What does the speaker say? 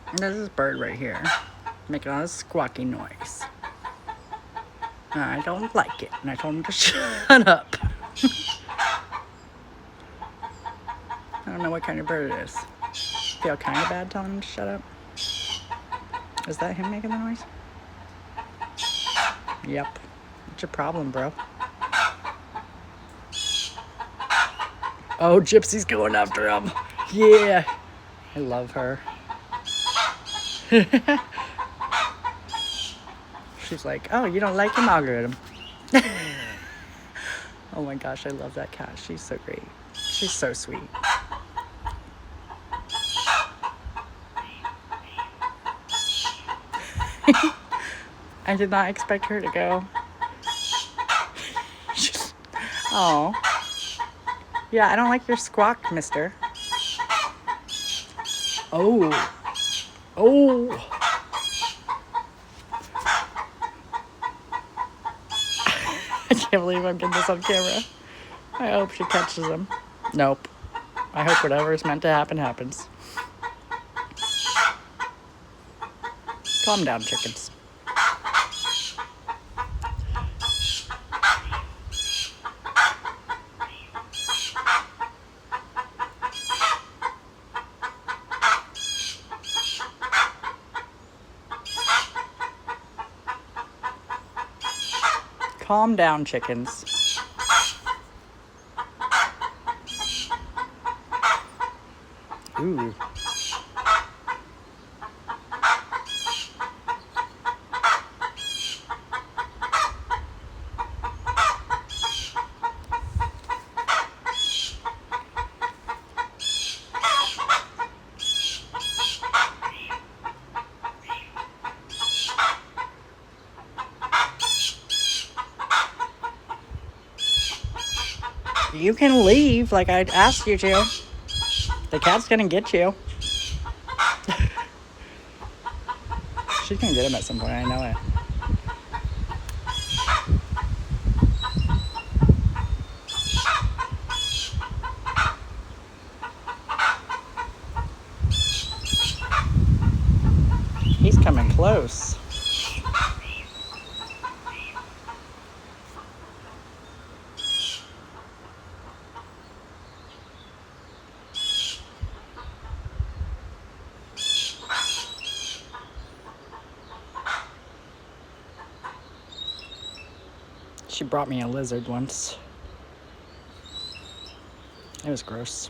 And there's this bird right here making all this squawky noise. And I don't like it. And I told him to shut up. I don't know what kind of bird it is. Feel kind of bad telling him to shut up. Is that him making the noise? Yep. What's your problem, bro? Oh, Gypsy's going after him. Yeah. I love her. She's like, oh, you don't like him? I'll get him. Oh my gosh, I love that cat. She's so great. She's so sweet. I did not expect her to go. Oh. Yeah, I don't like your squawk, mister. Oh. Oh. I can't believe I'm getting this on camera. I hope she catches him. Nope. I hope whatever is meant to happen happens. Calm down, chickens. Calm down, chickens. Ooh. You can leave like I asked you to. The cat's gonna get you. She's gonna get him at some point, I know it. He's coming close. She brought me a lizard once. It was gross.